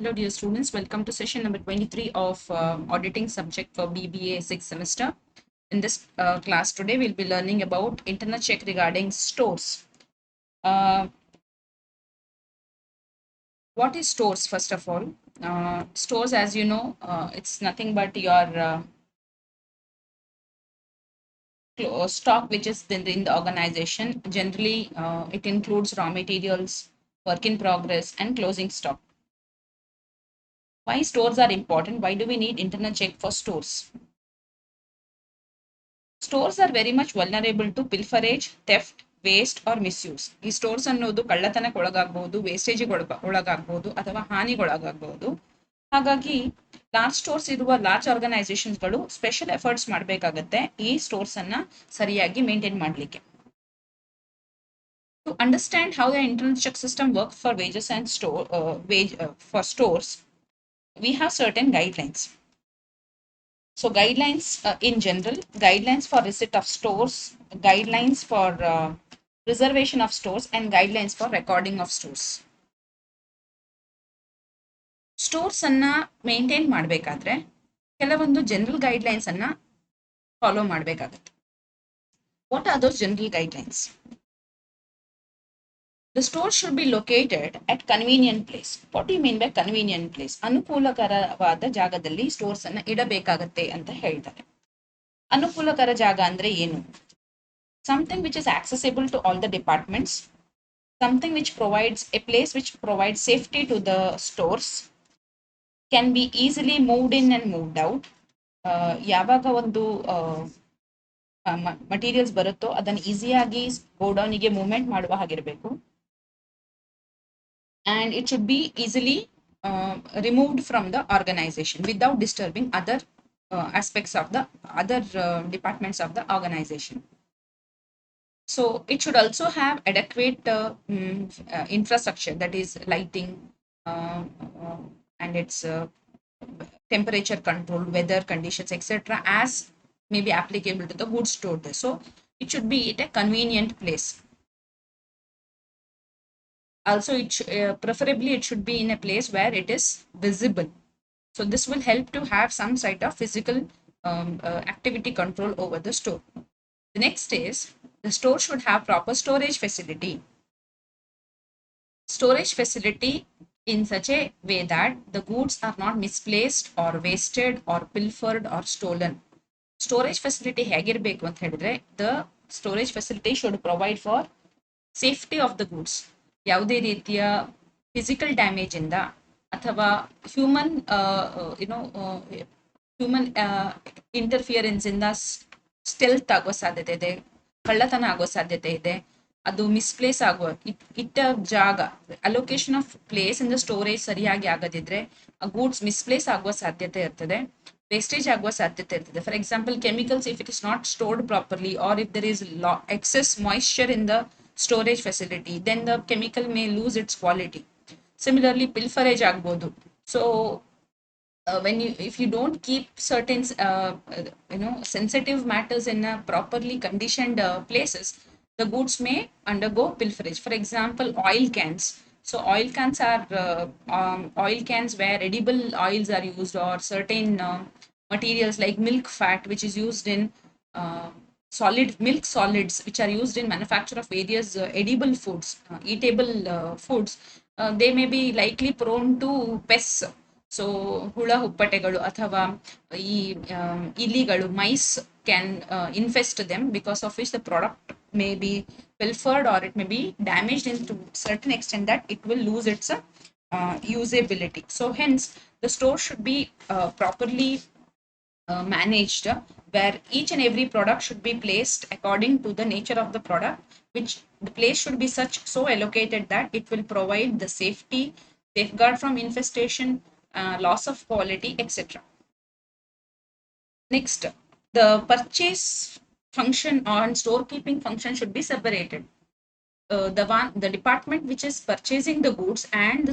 Hello dear students, welcome to session number 23 of auditing subject for BBA 6th semester. In this class today, we'll be learning about internal check regarding stores. Uh, what is stores first of all? Stores, as you know, it's nothing but your stock which is in the organization. Generally, it includes raw materials, work in progress and closing stock. Why stores are important? Why do we need internal check for stores? Stores are very much vulnerable to pilferage, theft, waste or misuse. ಈ stores ಅನ್ನೋದು ಕಳ್ಳತನಕ್ಕೆ ಒಳಗಾಗಬಹುದು, ವೇಸ್ಟೇಜಿಗೆ ಒಳಗಾಗಬಹುದು ಅಥವಾ ಹಾನಿಗೊಳಗಾಗಬಹುದು. ಹಾಗಾಗಿ large stores ಇರುವ ಲಾರ್ಜ್ ಆರ್ಗನೈಸೇಷನ್ಸ್ಗಳು ಸ್ಪೆಷಲ್ ಎಫರ್ಟ್ಸ್ ಮಾಡಬೇಕಾಗತ್ತೆ ಈ ಸ್ಟೋರ್ಸ್ ಅನ್ನ ಸರಿಯಾಗಿ ಮೇಂಟೈನ್ ಮಾಡಲಿಕ್ಕೆ. To understand how the internal check system works for wages and for stores, we have certain guidelines. So guidelines in general, guidelines for receipt of stores, guidelines for preservation of stores and guidelines for recording of stores. Stores ಅನ್ನ maintain ಮಾಡಬೇಕಾದ್ರೆ ಕೆಲವೊಂದು general guidelines ಅನ್ನ follow ಮಾಡಬೇಕಾಗುತ್ತೆ. What are those general guidelines? The store should be located at convenient place. What do you mean by convenient place? ಅನುಕೂಲಕರವಾದ ಜಾಗದಲ್ಲಿ stores ಅನ್ನ ಇಡಬೇಕಾಗತ್ತೆ ಅಂತ ಹೇಳ್ತಾರೆ. ಅನುಕೂಲಕರ ಜಾಗ ಅಂದ್ರೆ ಏನು? Something which is accessible to all the departments, something which provides a place which provides safety to the stores, can be easily moved in and moved out. ಯಾವಾಗ ಒಂದು ಮಟೀರಿಯಲ್ಸ್ ಬರುತ್ತೋ ಅದನ್ನು ಈಸಿಯಾಗಿ ಗೋಡೌನಿಗೆ ಮೂವ್ಮೆಂಟ್ ಮಾಡುವ ಹಾಗಿರಬೇಕು. And it should be easily removed from the organization without disturbing other aspects of the other departments of the organization. So it should also have adequate infrastructure, that is lighting and its temperature control, weather conditions, etc., as may be applicable to the goods stored there. So it should be at a convenient place. Also, preferably it should be in a place where it is visible. So this will help to have some sort of physical activity control over the store. The next is the store should have proper storage facility. Storage facility in such a way that the goods are not misplaced or wasted or pilfered or stolen. Storage facility ಹೇಗಿರಬೇಕು ಅಂತ ಹೇಳಿದ್ರೆ, the storage facility should provide for safety of the goods. ಯಾವುದೇ ರೀತಿಯ physical damage ಇಂದ ಅಥವಾ human interference ಇಂದ stealth ಆಗೋ ಸಾಧ್ಯತೆ ಇದೆ, ಕಳ್ಳತನ ಆಗೋ ಸಾಧ್ಯತೆ ಇದೆ, ಅದು ಮಿಸ್ಪ್ಲೇಸ್ ಆಗುವ ಇಟ್ಟ ಜಾಗ allocation of place in the storage ಸರಿಯಾಗಿ ಆಗದಿದ್ರೆ ಆ ಗೂಡ್ಸ್ ಮಿಸ್ಪ್ಲೇಸ್ ಆಗುವ ಸಾಧ್ಯತೆ ಇರ್ತದೆ, ವೇಸ್ಟೇಜ್ ಆಗುವ ಸಾಧ್ಯತೆ ಇರ್ತದೆ. For example, chemicals, if it is not stored properly or if there is excess moisture in the storage facility, then the chemical may lose its quality. Similarly, pilferage agbodu. So if you don't keep certain sensitive matters in properly conditioned places, the goods may undergo pilferage. For example, oil cans. So oil cans are oil cans where edible oils are used, or certain materials like milk fat, which is used in solid milk solids, which are used in manufacture of various edible foods, eatable foods. They may be likely prone to pests. So ಹುಳ ಹುಪ್ಪಟೆಗಳು ಅಥವಾ ಈ ಇಲಿಗಳು, mice can infest them, because of which the product may be pilfered or it may be damaged into certain extent that it will lose its usability. So hence the store should be properly managed, where each and every product should be placed according to the nature of the product, which the place should be so allocated that it will provide the safety, safeguard from infestation, loss of quality, etc. Next, the purchase function and storekeeping function should be separated. The department which is purchasing the goods and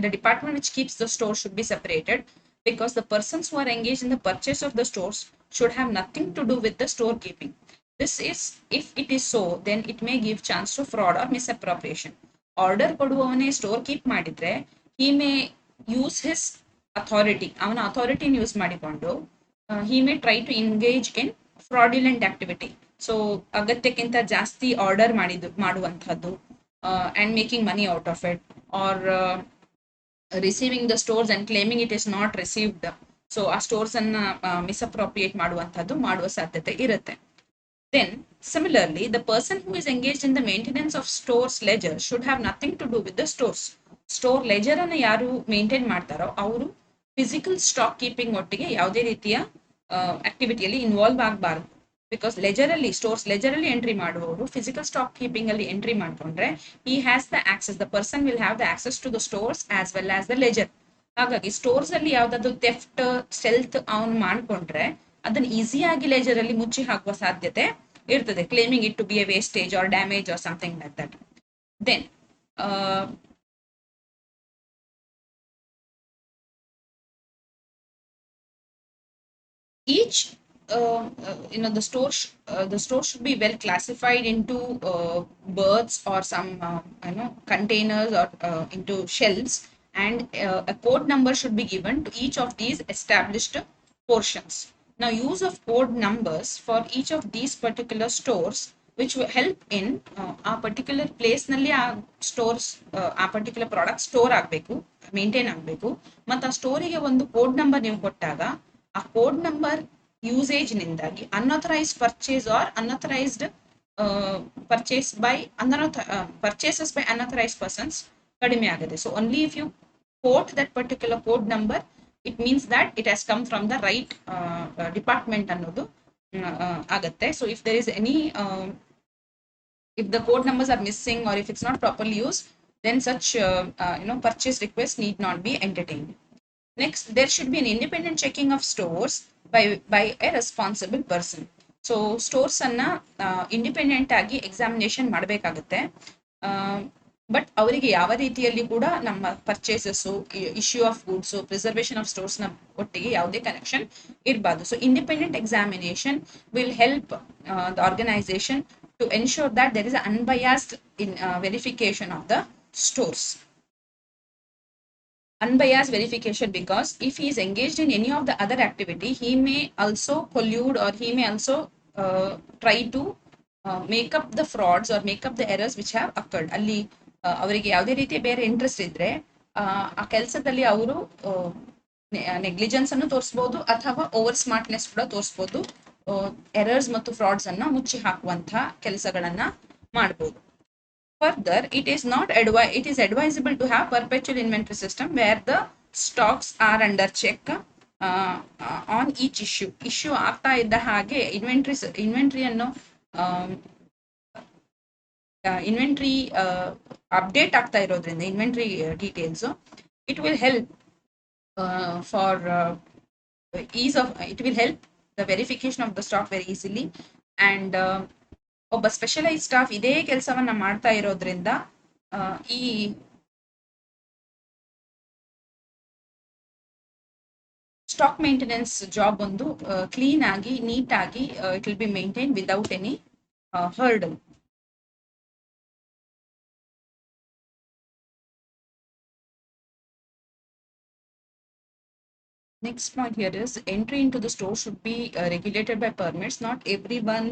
the department which keeps the store should be separated, because the persons who are engaged in the purchase of the stores should have nothing to do with the storekeeping. This is, if it is so, then it may give chance to fraud or misappropriation. Order ಕೊಡುವವನೇ store keep ಮಾಡಿದ್ರೆ he may use his authority, ಅವನ ಅಥಾರಿಟಿನ use ಮಾಡಿಕೊಂಡು he may try to engage in fraudulent activity. So ಅಗತ್ಯಕ್ಕಿಂತ ಜಾಸ್ತಿ order ಮಾಡುವಂಥದ್ದು, and making money out of it, or receiving the stores and claiming it is not received. So ಆ stores ಅನ್ನ ಮಿಸ್ಅಪ್ರೋಪ್ರಿಯೇಟ್ ಮಾಡುವ ಸಾಧ್ಯತೆ ಇರುತ್ತೆ. Then, similarly, the person who is engaged in the maintenance of store's ledger should have nothing to do with the stores. Store ledger ಅನ್ನು ಯಾರು maintain ಮಾಡ್ತಾರೋ ಅವರು physical stock keeping ಒಟ್ಟಿಗೆ ಯಾವುದೇ ರೀತಿಯ ಆಕ್ಟಿವಿಟಿಯಲ್ಲಿ ಇನ್ವಾಲ್ವ್ ಆಗಬಾರ್ದು. ಬಿಕಾಸ್ ಲೆಜರ್ ಅಲ್ಲಿ, ಸ್ಟೋರ್ಸ್ ಲೆಜರ್ ಅಲ್ಲಿ ಎಂಟ್ರಿ ಮಾಡುವವರು ಫಿಸಿಕಲ್ ಸ್ಟಾಕ್ ಕೀಪಿಂಗ್ ಅಲ್ಲಿ ಎಂಟ್ರಿ ಮಾಡ್ಕೊಂಡ್ರೆ he has the access, the person will have the access to the stores as well as the ledger. ಹಾಗಾಗಿ ಸ್ಟೋರ್ಸ್ ಅಲ್ಲಿ ಯಾವ್ದಾದ್ರು ಥೆಫ್ಟ್, ಸ್ಟೆಲ್ತ್ ಅವನು ಮಾಡ್ಕೊಂಡ್ರೆ ಅದನ್ನ ಈಸಿಯಾಗಿ ಲೆಜರ್ ಅಲ್ಲಿ ಮುಚ್ಚಿ ಹಾಕುವ ಸಾಧ್ಯತೆ ಇರ್ತದೆ, claiming it to be a wastage or damage or something like that. Then each the store should be well classified into berths or some containers, or into shelves, and a code number should be given to each of these established portions. Now, use of code numbers for each of these particular stores, which will help in a particular place ನಲ್ಲಿ ಆ stores, ಆ particular product store ಆಗಬೇಕು, maintain ಆಗಬೇಕು. ಮತ್ತು ಆ ಸ್ಟೋರಿಗೆ ಒಂದು code number ನೀವು ಕೊಟ್ಟಾಗ ಆ ಕೋಡ್ ನಂಬರ್ ಯೂಸೇಜ್ ನಿಂದಾಗಿ unauthorised purchase or unauthorised purchases by unauthorised persons ಕಡಿಮೆ ಆಗುತ್ತೆ. So only if you quote that particular code number, it means that it has come from the right department ಅನ್ನೋದು ಆಗುತ್ತೆ. So if there is any if the code numbers are missing or if it's not properly used, then such purchase request need not be entertained. Next, there should be an independent checking of stores by a responsible person. So stores ಅನ್ನ independent ಆಗಿ examination ಮಾಡಬೇಕಾಗುತ್ತೆ. But ಅವರಿಗೆ ಯಾವ ರೀತಿಯಲ್ಲಿ ಕೂಡ ನಮ್ಮ purchases, issue of goods, preservation of stores ನ ಒಟ್ಟಿಗೆ ಯಾವುದೇ ಕನೆಕ್ಷನ್ ಇರಬಾರ್ದು. So independent examination will help the organisation to ensure that there is unbiased in verification of the stores. Unbiased verification, because if he is engaged in any of the other activity, he may also collude, or he may also try to make up the frauds or make up the errors which have occurred. ಅಲ್ಲಿ ಅವರಿಗೆ ಯಾವುದೇ ರೀತಿಯ ಬೇರೆ interest ಇದ್ರೆ ಆ ಕೆಲಸದಲ್ಲಿ ಅವರು negligence ಅನ್ನು ತೋರಿಸಬಹುದು ಅಥವಾ ಓವರ್ ಸ್ಮಾರ್ಟ್ನೆಸ್ ಕೂಡ ತೋರಿಸಬಹುದು, ಎರರ್ಸ್ ಮತ್ತು ಫ್ರಾಡ್ಸ್ ಅನ್ನ ಮುಚ್ಚಿ ಹಾಕುವಂತಹ ಕೆಲಸಗಳನ್ನ ಮಾಡಬಹುದು. Further, it is advisable to have perpetual inventory system where the stocks are under check on each issue ಆಗ್ತಾ ಇದ್ದ ಹಾಗೆ ಇನ್ವೆಂಟ್ರಿ ಅನ್ನು ಇನ್ವೆಂಟ್ರಿ ಅಪ್ಡೇಟ್ ಆಗ್ತಾ ಇರೋದ್ರಿಂದ inventory details, it will help it will help the verification of the stock very easily. And ಒಬ್ಬ specialise staff ಇದೇ ಕೆಲಸವನ್ನ ಮಾಡ್ತಾ ಇರೋದ್ರಿಂದ ಈ ಸ್ಟಾಕ್ ಮೇಂಟೆನೆನ್ಸ್ ಜಾಬ್ ಒಂದು ಕ್ಲೀನ್ ಆಗಿ, ನೀಟ್ ಆಗಿ it will be maintain without any hurdle. Next point here is entry into the store should be regulated by permits. Not everyone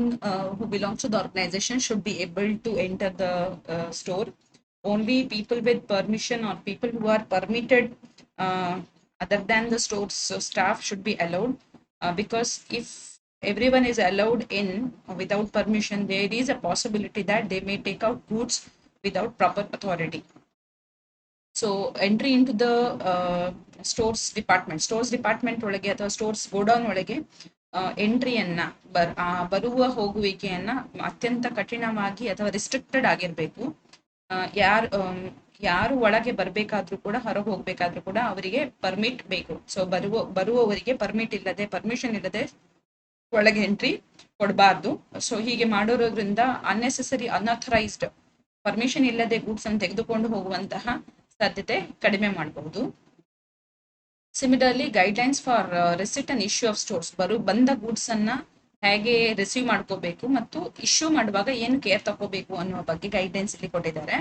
who belongs to the organization should be able to enter the store. Only people with permission or people who are permitted other than the store's staff should be allowed, because if everyone is allowed in without permission, there is a possibility that they may take out goods without proper authority. So entry into the stores department ಒಳಗೆ ಅಥವಾ stores godown ಒಳಗೆ ಎಂಟ್ರಿಯನ್ನ ಬರುವ ಹೋಗುವಿಕೆಯನ್ನ ಅತ್ಯಂತ ಕಠಿಣವಾಗಿ ಅಥವಾ restricted ಆಗಿರ್ಬೇಕು. ಯಾರು ಒಳಗೆ ಬರ್ಬೇಕಾದ್ರೂ ಕೂಡ, ಹೊರಗೆ ಹೋಗ್ಬೇಕಾದ್ರೂ ಕೂಡ ಅವರಿಗೆ ಪರ್ಮಿಟ್ ಬೇಕು. ಸೊ ಬರುವವರಿಗೆ ಪರ್ಮಿಷನ್ ಇಲ್ಲದೆ ಒಳಗೆ ಎಂಟ್ರಿ ಕೊಡಬಾರ್ದು. ಸೊ ಹೀಗೆ ಮಾಡೋದ್ರಿಂದ ಅನ್ನೆಸೆಸರಿ ಅನ್ಅಥರೈಸ್ಡ್ ಪರ್ಮಿಷನ್ ಇಲ್ಲದೆ ಗೂಡ್ಸ್ ಅನ್ನು ತೆಗೆದುಕೊಂಡು ಹೋಗುವಂತಹ ಸಾಧ್ಯತೆ ಕಡಿಮೆ ಮಾಡಬಹುದು. Similarly guidelines for receipt and issue of stores, ಬಂದ ಗೂಡ್ಸ್ ಅನ್ನ ಹೇಗೆ ರಿಸೀವ್ ಮಾಡ್ಕೋಬೇಕು ಮತ್ತು ಇಶ್ಯೂ ಮಾಡುವಾಗ ಏನು ಕೇರ್ ತಗೋಬೇಕು ಅನ್ನುವ ಬಗ್ಗೆ ಗೈಡ್ಲೈನ್ಸ್ ಇಲ್ಲಿ ಕೊಟ್ಟಿದ್ದಾರೆ.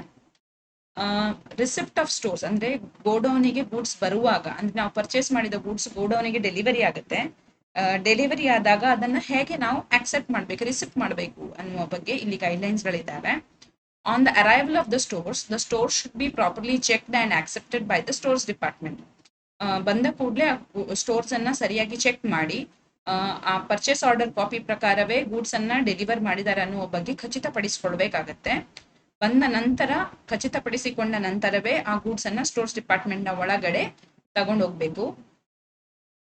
ರಿಸಿಪ್ಟ್ ಆಫ್ ಸ್ಟೋರ್ಸ್ ಅಂದ್ರೆ ಗೋಡೌನಿಗೆ ಗೂಡ್ಸ್ ಬರುವಾಗ, ಅಂದ್ರೆ ನಾವು ಪರ್ಚೇಸ್ ಮಾಡಿದ ಗೂಡ್ಸ್ ಗೋಡೌನಿಗೆ ಡೆಲಿವರಿ ಆಗುತ್ತೆ. ಡೆಲಿವರಿ ಆದಾಗ ಅದನ್ನ ಹೇಗೆ ನಾವು ಆಕ್ಸೆಪ್ಟ್ ಮಾಡಬೇಕು, ರಿಸಿಪ್ಟ್ ಮಾಡಬೇಕು ಅನ್ನುವ ಬಗ್ಗೆ ಇಲ್ಲಿ ಗೈಡ್ಲೈನ್ಸ್ ಗಳಿದ್ದಾವೆ. On the arrival of the store should be properly checked and accepted by the stores department. ಬಂದ ಕೂಡಲೇ ಸ್ಟೋರ್ಸ್ ಅನ್ನ ಸರಿಯಾಗಿ ಚೆಕ್ ಮಾಡಿ ಆ ಪರ್ಚೇಸ್ ಆರ್ಡರ್ ಕಾಪಿ ಪ್ರಕಾರವೇ ಗೂಡ್ಸ್ ಅನ್ನ ಡೆಲಿವರ್ ಮಾಡಿದ್ದಾರೆ ಅನ್ನುವ ಬಗ್ಗೆ ಖಚಿತಪಡಿಸಿಕೊಳ್ಬೇಕಾಗತ್ತೆ. ಬಂದ ನಂತರ ಖಚಿತಪಡಿಸಿಕೊಂಡ ನಂತರವೇ ಆ ಗೂಡ್ಸ್ ಅನ್ನ ಸ್ಟೋರ್ಸ್ ಡಿಪಾರ್ಟ್ಮೆಂಟ್ ನ ಒಳಗಡೆ ತಗೊಂಡು ಹೋಗ್ಬೇಕು.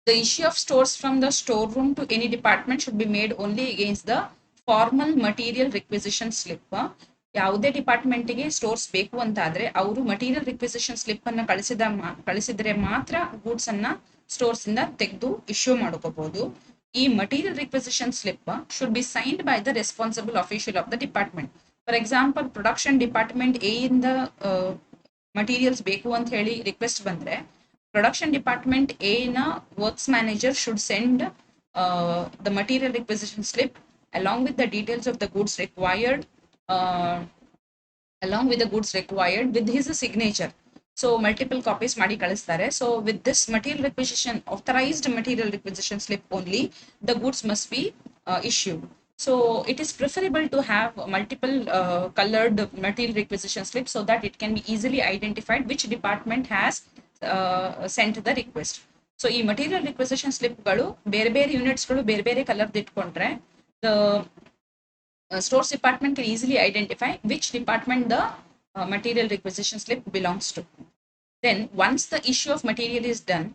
The issue of stores from the storeroom to any department should be made only against the formal material requisition slip. ಯಾವುದೇ ಡಿಪಾರ್ಟ್ಮೆಂಟ್ಗೆ ಸ್ಟೋರ್ಸ್ ಬೇಕು ಅಂತ ಆದ್ರೆ ಅವರು ಮಟೀರಿಯಲ್ ರಿಕ್ವಿಸಿಷನ್ ಸ್ಲಿಪ್ ಅನ್ನ ಕಳಿಸಿದ್ರೆ ಮಾತ್ರ ಗೂಡ್ಸ್ ಅನ್ನ ಸ್ಟೋರ್ಸ್ ಇಂದ ತೆಗೆದು ಇಶ್ಯೂ ಮಾಡ್ಕೋಬಹುದು. ಈ material requisition slip should be signed by the responsible official of the department. For example, production department A ಇಂದ ಮಟೀರಿಯಲ್ಸ್ ಬೇಕು ಅಂತ ಹೇಳಿ ರಿಕ್ವೆಸ್ಟ್ ಬಂದ್ರೆ, ಪ್ರೊಡಕ್ಷನ್ ಡಿಪಾರ್ಟ್ಮೆಂಟ್ ಎ ನ works manager should send the material requisition slip along with the details of the goods required, with his signature. So multiple copies ಮಾಡಿ ಕಳಿಸ್ತಾರೆ. So with this authorized material requisition slip only, the goods must be issued. So it is preferable to have multiple colored material requisition slips so that it can be easily identified which department has sent the request. So ಈ material ರಿಕ್ವೆಸಿಷನ್ ಸ್ಲಿಪ್ಗಳು ಬೇರೆ ಬೇರೆ ಯೂನಿಟ್ಸ್ಗಳು ಬೇರೆ ಬೇರೆ ಕಲರ್ದು ಇಟ್ಕೊಂಡ್ರೆ the stores department can easily identify which department the material requisition slip belongs to. Then once the issue of material is done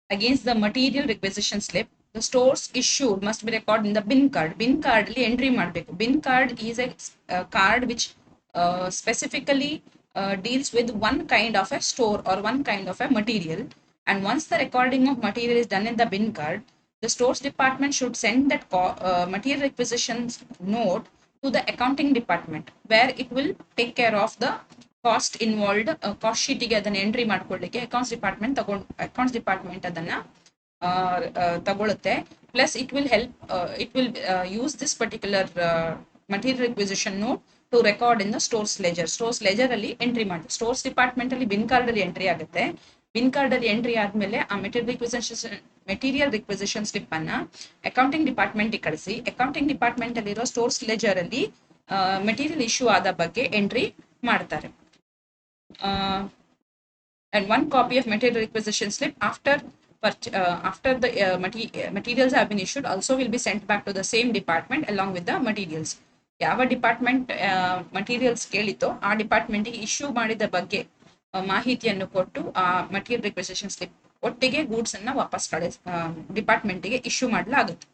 against the material requisition slip, the stores issued must be recorded in the bin card. Bin card ಅಲ್ಲಿ entry ಮಾಡಬೇಕು. Bin card is a card which specifically deals with one kind of a store or one kind of a material, and once the recording of material is done in the bin card, the stores department should send that material requisitions note to the accounting department, where it will take care of the cost involved. Cost sheet ಗೆ ಅದನ್ನ entry ಮಾಡ್ಕೊಳ್ಳಿಕ್ಕೆ accounts department ಅದನ್ನ ತಗೊಳುತ್ತೆ. Plus it will use this particular material requisition note to record in the stores ledger. Stores ledger ಅಲ್ಲಿ entry ಮಾಡಿ, stores department ಅಲ್ಲಿ bin card ಅಲ್ಲಿ entry ಆಗುತ್ತೆ. ಬಿನ್ ಕಾರ್ಡ್ ಅಲ್ಲಿ ಎಂಟ್ರಿ ಆದ್ಮೇಲೆ ಆ ಮೆಟೀರಿಯಲ್ ರಿಕ್ವಿಸಿಷನ್ ಸ್ಲಿಪ್ ಅನ್ನ ಅಕೌಂಟಿಂಗ್ ಡಿಪಾರ್ಟ್ಮೆಂಟ್ ಕಳಿಸಿ, ಅಕೌಂಟಿಂಗ್ ಡಿಪಾರ್ಟ್ಮೆಂಟ್ ಅಲ್ಲಿರೋ ಸ್ಟೋರ್ಸ್ ಲೆಜರ್ ಅಲ್ಲಿ ಮೆಟೀರಿಯಲ್ ಇಶ್ಯೂ ಆದ ಬಗ್ಗೆ ಎಂಟ್ರಿ ಮಾಡ್ತಾರೆ. And one copy of material requisition slip after the materials have been issued also will be sent back to the same department along with the materials. ಯಾವ department materials ಕೇಳಿತೋ ಆ ಡಿಪಾರ್ಟ್ಮೆಂಟ್ಗೆ issue ಮಾಡಿದ ಬಗ್ಗೆ ಮಾಹಿತಿಯನ್ನು ಕೊಟ್ಟು ಆ ಮಟೀರಿಯಲ್ ರಿಕ್ವೆಸಿಷನ್ ಸ್ಲಿಪ್ ಒಟ್ಟಿಗೆ ಗೂಡ್ಸ್ ಅನ್ನ ವಾಪಸ್ ಡಿಪಾರ್ಟ್ಮೆಂಟ್ಗೆ ಇಶ್ಯೂ ಮಾಡಲಾಗುತ್ತೆ.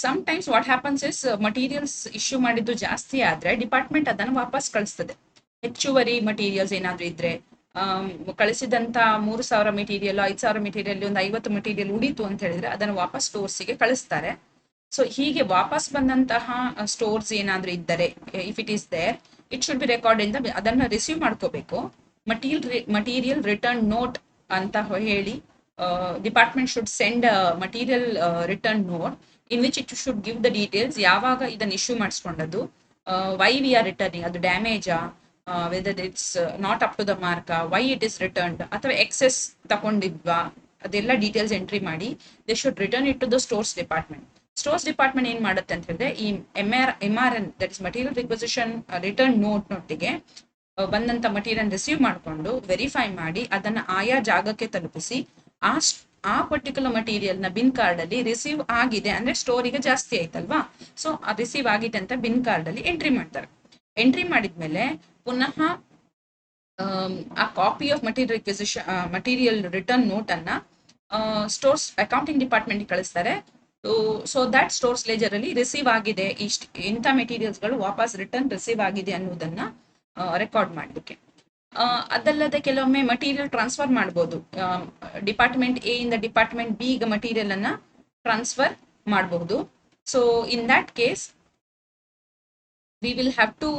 Sometimes what happens is, materials issue ಮಾಡಿದ್ದು ಜಾಸ್ತಿ ಆದ್ರೆ ಡಿಪಾರ್ಟ್ಮೆಂಟ್ ಅದನ್ನು ವಾಪಸ್ ಕಳಿಸ್ತದೆ. ಹೆಚ್ಚುವರಿ ಮಟೀರಿಯಲ್ಸ್ ಏನಾದ್ರೂ ಇದ್ರೆ, ಕಳಿಸಿದಂತ 3,000 ಮೆಟೀರಿಯಲ್ 5,000 ಮೆಟೀರಿಯಲ್ ಒಂದು 50 ಮೆಟೀರಿಯಲ್ ಉಳಿತು ಅಂತ ಹೇಳಿದ್ರೆ ಅದನ್ನು ವಾಪಸ್ ಸ್ಟೋರ್ಸ್ಗೆ ಕಳಿಸ್ತಾರೆ. ಸೊ ಹೀಗೆ ವಾಪಸ್ ಬಂದಂತಹ ಸ್ಟೋರ್ಸ್ ಏನಾದ್ರೂ ಇದ್ದರೆ, if it is there, it should be record ಇಂದ ಅದನ್ನ ರಿಸೀವ್ ಮಾಡ್ಕೋಬೇಕು. ಮಟೀರಿಯಲ್ ರಿಟರ್ನ್ ನೋಟ್ ಅಂತ ಹೇಳಿ department should send material return note in which it should give the details. ಯಾವಾಗ ಇದನ್ನ ಇಶ್ಯೂ ಮಾಡಿಸ್ಕೊಂಡದ್ದು, ವೈ ವಿ ಆರ್ ರಿಟರ್ನಿಂಗ್, ಅದು ಡ್ಯಾಮೇಜಾ, whether it's not up to the mark, why it is returned, ಅಥವಾ excess ತಗೊಂಡಿದ್ವಾ, ಅದೆಲ್ಲ ಡೀಟೇಲ್ಸ್ ಎಂಟ್ರಿ ಮಾಡಿ they should return it to the stores department. Stores department ಏನ್ ಮಾಡುತ್ತೆ ಅಂತ ಹೇಳಿದ್ರೆ, ಈ MRN that is material requisition return note ನೊಟ್ಟಿಗೆ ಬಂದಂತ ಮಟೀರಿಯಲ್ ರಿಸೀವ್ ಮಾಡಿಕೊಂಡು ವೆರಿಫೈ ಮಾಡಿ ಅದನ್ನ ಆಯಾ ಜಾಗಕ್ಕೆ ತಲುಪಿಸಿ ಆ ಪರ್ಟಿಕ್ಯುಲರ್ ಮಟೀರಿಯಲ್ ನ ಬಿನ್ ಕಾರ್ಡ್ ಅಲ್ಲಿ ರಿಸೀವ್ ಆಗಿದೆ ಅಂದ್ರೆ ಸ್ಟೋರಿಗೆ ಜಾಸ್ತಿ ಆಯ್ತಲ್ವಾ, ಸೊ ಆ ರಿಸೀವ್ ಆಗಿದೆ ಅಂತ ಬಿನ್ ಕಾರ್ಡ್ ಅಲ್ಲಿ ಎಂಟ್ರಿ ಮಾಡ್ತಾರೆ. ಎಂಟ್ರಿ ಮಾಡಿದ್ಮೇಲೆ ಪುನಃ ಆ copy of material return note ಅನ್ನ ಸ್ಟೋರ್ಸ್ ಅಕೌಂಟಿಂಗ್ ಡಿಪಾರ್ಟ್ಮೆಂಟ್ ಕಳಿಸ್ತಾರೆ. ಸೊ ದಟ್ ಸ್ಟೋರ್ಸ್ ಲೆಜರ್ ಅಲ್ಲಿ ರಿಸೀವ್ ಆಗಿದೆ, ಇಂಥ ಮೆಟೀರಿಯಲ್ಸ್ ಗಳು ವಾಪಸ್ ರಿಸೀವ್ ಆಗಿದೆ ಅನ್ನೋದನ್ನ ರೆಕಾರ್ಡ್ ಮಾಡಲಿಕ್ಕೆ. ಅದಲ್ಲದೆ ಕೆಲವೊಮ್ಮೆ ಮಟೀರಿಯಲ್ ಟ್ರಾನ್ಸ್ಫರ್ ಮಾಡಬಹುದು. ಡಿಪಾರ್ಟ್ಮೆಂಟ್ ಎ ಇಂದ ಡಿಪಾರ್ಟ್ಮೆಂಟ್ ಬಿ ಗೆ ಮಟೀರಿಯಲ್ ಅನ್ನ ಟ್ರಾನ್ಸ್ಫರ್ ಮಾಡಬಹುದು. So in that case we will have to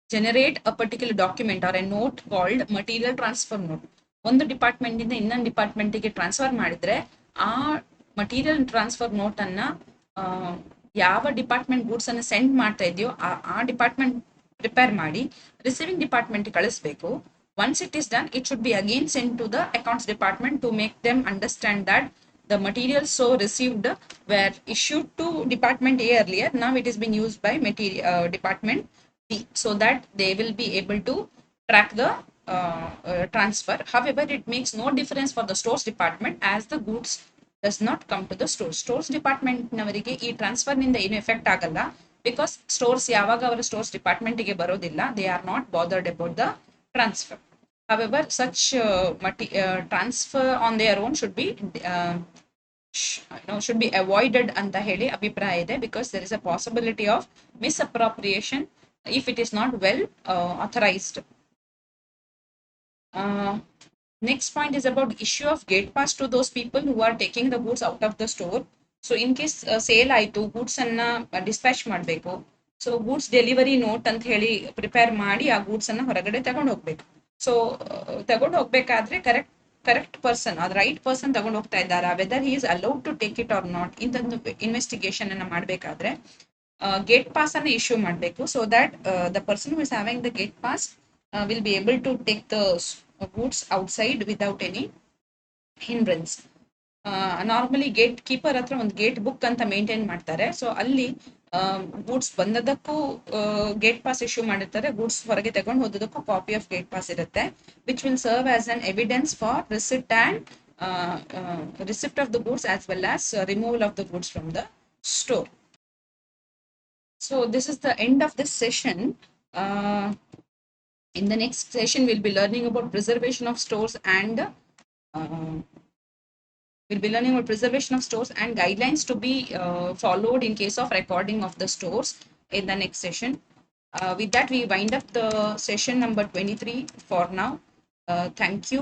generate a particular document or a note called material transfer note. ಒಂದು ಡಿಪಾರ್ಟ್ಮೆಂಟ್ ಇಂದ ಇನ್ನೊಂದು ಡಿಪಾರ್ಟ್ಮೆಂಟ್ ಗೆ ಟ್ರಾನ್ಸ್ಫರ್ ಮಾಡಿದ್ರೆ ಆ ಮಟೀರಿಯಲ್ ಟ್ರಾನ್ಸ್ಫರ್ ನೋಟ್ ಅನ್ನ ಯಾವ ಡಿಪಾರ್ಟ್ಮೆಂಟ್ ಗೂಡ್ಸ್ ಅನ್ನು ಸೆಂಡ್ ಮಾಡ್ತಾ ಇದೆಯೋ ಆ ಡಿಪಾರ್ಟ್ಮೆಂಟ್ ಪ್ರಿಪೇರ್ ಮಾಡಿ ರಿಸೀವಿಂಗ್ ಡಿಪಾರ್ಟ್ಮೆಂಟ್ ಕಳಿಸ್ಬೇಕು. Once it is done, it should be again send to the accounts department to make them understand that the materials so received were issued to department A earlier. Now it is being used by department B, so that they will be able to track the transfer. However, it makes no difference for the stores department as the goods does not come to the stores department ನವರಿಗೆ ಈ transfer ನಿಂದ ಏನು effect ಆಗಲ್ಲ, because stores ಯಾವಾಗ ಅವರ stores department ಗೆ ಬರೋದಿಲ್ಲ, they are not bothered about the transfer. However, such transfer on their own should be should be avoided anta heli abhipraya ide, because there is a possibility of misappropriation if it is not well authorized. Next point is about issue of gate pass to those people who are taking the goods out of the store. So in case sale ಆಯ್ತು, goods ಅನ್ನ dispatch ಮಾಡಬೇಕು, so goods delivery note ಅಂತ ಹೇಳಿ prepare ಮಾಡಿ ಆ goods ಅನ್ನ ಹೊರಗಡೆ ತಗೊಂಡು ಹೋಗ್ಬೇಕು. ಸೊ ತಗೊಂಡು ಹೋಗ್ಬೇಕಾದ್ರೆ ಕರೆಕ್ಟ್ ಪರ್ಸನ್, ಅದು ರೈಟ್ ಪರ್ಸನ್ ತಗೊಂಡು ಹೋಗ್ತಾ ಇದ್ದಾರಾ, whether he is allowed to take it or not, ಇಂಥದ್ದು ಇನ್ವೆಸ್ಟಿಗೇಷನ್ ಅನ್ನ ಮಾಡಬೇಕಾದ್ರೆ ಗೇಟ್ ಪಾಸ್ ಅನ್ನು ಇಶ್ಯೂ ಮಾಡಬೇಕು. So that the person who is having the gate pass will be able to take the goods outside without any hindrance. Normally gate keeper ಹತ್ರ ಒಂದು gate book ಅಂತ maintain ಮಾಡ್ತಾರೆ. So ಅಲ್ಲಿ goods ಬಂದದಕ್ಕೂ gate pass issue ಮಾಡಿರ್ತಾರೆ, goods ಹೊರಗೆ ತಗೊಂಡು ಹೋದದಕ್ಕೂ copy of gate pass ಇರುತ್ತೆ, which will serve as an evidence for receipt and receipt of the goods as well as removal of the goods from the store. So this is the end of this session. In the next session, we'll be learning about preservation of stores and guidelines to be followed in case of recording of the stores in the next session. With that, we wind up the session number 23 for now. Thank you.